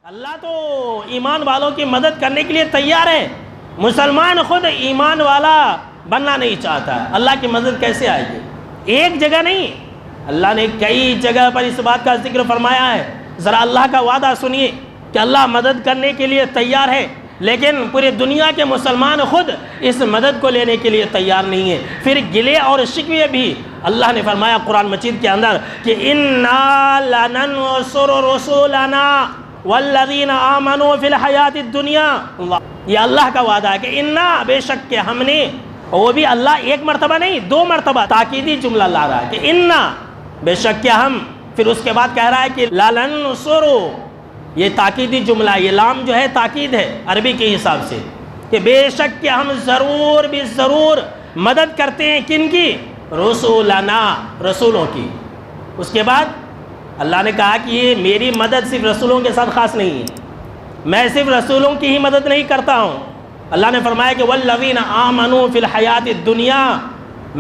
اللہ تو ایمان والوں کی مدد کرنے کے لیے تیار ہے. مسلمان خود ایمان والا بننا نہیں چاہتا. اللہ کی مدد کیسے آئے گی؟ ایک جگہ نہیں، اللہ نے کئی جگہ پر اس بات کا ذکر فرمایا ہے. ذرا اللہ کا وعدہ سنیے کہ اللہ مدد کرنے کے لیے تیار ہے، لیکن پوری دنیا کے مسلمان خود اس مدد کو لینے کے لیے تیار نہیں ہے. پھر گلے اور شکوے بھی اللہ نے فرمایا قرآن مجید کے اندر کہ اِنَّا لَنَنْصُرُ رُسُولَنَا وَالَّذِينَ آمَنُوا فِي الْحَيَاةِ الدُّنْيَا. یہ اللہ کا وعدہ ہے کہ اِنَّا بے شک کہ ہم نے، وہ بھی اللہ ایک مرتبہ نہیں 2 مرتبہ تاکیدی جملہ لا رہا ہے کہ اِنَّا بے شک کہ ہم، پھر اس کے بعد کہہ رہا ہے کہ لَنَنْصُرُ. یہ تاکیدی جملہ، یہ لام جو ہے تاکید ہے عربی کے حساب سے، کہ بے شک کہ ہم ضرور بھی ضرور مدد کرتے ہیں کن کی؟ رسولنا، رسولوں کی. اس کے بعد اللہ نے کہا کہ یہ میری مدد صرف رسولوں کے ساتھ خاص نہیں ہے، میں صرف رسولوں کی ہی مدد نہیں کرتا ہوں. اللہ نے فرمایا کہ والذین آمنوا فی الحیات الدنیا،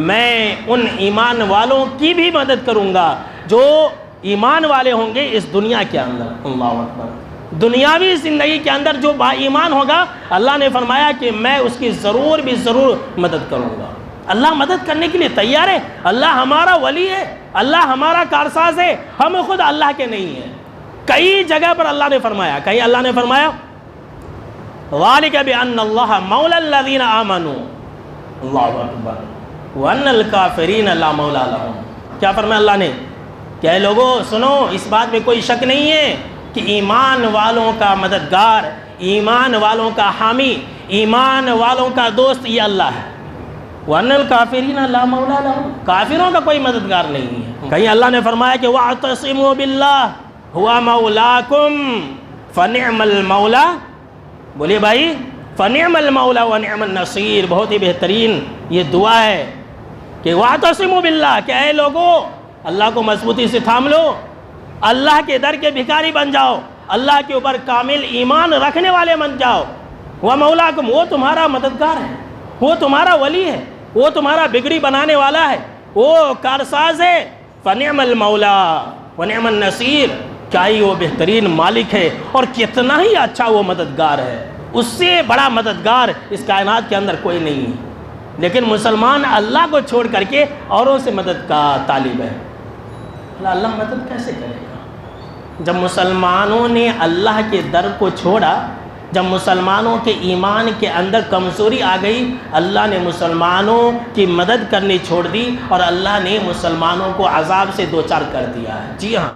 میں ان ایمان والوں کی بھی مدد کروں گا جو ایمان والے ہوں گے اس دنیا کے اندر. اللہ اکبر. دنیاوی زندگی کے اندر جو با ایمان ہوگا، اللہ نے فرمایا کہ میں اس کی ضرور بھی ضرور مدد کروں گا. اللہ مدد کرنے کے لیے تیار ہے. اللہ ہمارا ولی ہے، اللہ ہمارا کارساز ہے، ہم خود اللہ کے نہیں ہیں. کئی جگہ پر اللہ نے فرمایا، کہیں اللہ نے فرمایا ذالک بأن اللہ مولا الذین آمنوا، اللہ اکبر، وأن الکافرین لا مولا لهم. کیا فرمایا اللہ نے کہ اے لوگو سنو، اس بات میں کوئی شک نہیں ہے کہ ایمان والوں کا مددگار، ایمان والوں کا حامی، ایمان والوں کا دوست یہ اللہ ہے. وَأَنَّ الْكَافِرِينَ لَا مَوْلَى لَهُمْ، کافروں کا کوئی مددگار نہیں ہے. کہیں اللہ نے فرمایا کہ وَاعْتَصِمُوا بِاللَّهِ هُوَ مَوْلَاكُمْ فَنِعْمَ الْمَوْلَى. بولیے بھائی، فَنِعْمَ الْمَوْلَى وَنِعْمَ النَّصِيرُ. بہت ہی بہترین یہ دعا ہے کہ وَاعْتَصِمُوا بِاللَّهِ، کہ اے لوگو اللہ کو مضبوطی سے تھام لو، اللہ کے در کے بھکاری بن جاؤ، اللہ کے اوپر کامل ایمان رکھنے والے بن جاؤ. وَمَوْلَاكُمْ، وہ تمہارا مددگار ہے، وہ تمہارا ولی ہے، وہ تمہارا بگڑی بنانے والا ہے، وہ کارساز ہے. فَنِعْمَ الْمَوْلَى وَنِعْمَ النَّصِيرُ، کیا ہی وہ بہترین مالک ہے اور کتنا ہی اچھا وہ مددگار ہے. اس سے بڑا مددگار اس کائنات کے اندر کوئی نہیں ہے. لیکن مسلمان اللہ کو چھوڑ کر کے اوروں سے مدد کا طالب ہے. اللہ مدد کیسے کرے گا؟ جب مسلمانوں نے اللہ کے در کو چھوڑا، جب مسلمانوں کے ایمان کے اندر کمزوری آ گئی، اللہ نے مسلمانوں کی مدد کرنی چھوڑ دی اور اللہ نے مسلمانوں کو عذاب سے دوچار کر دیا ہے. جی ہاں.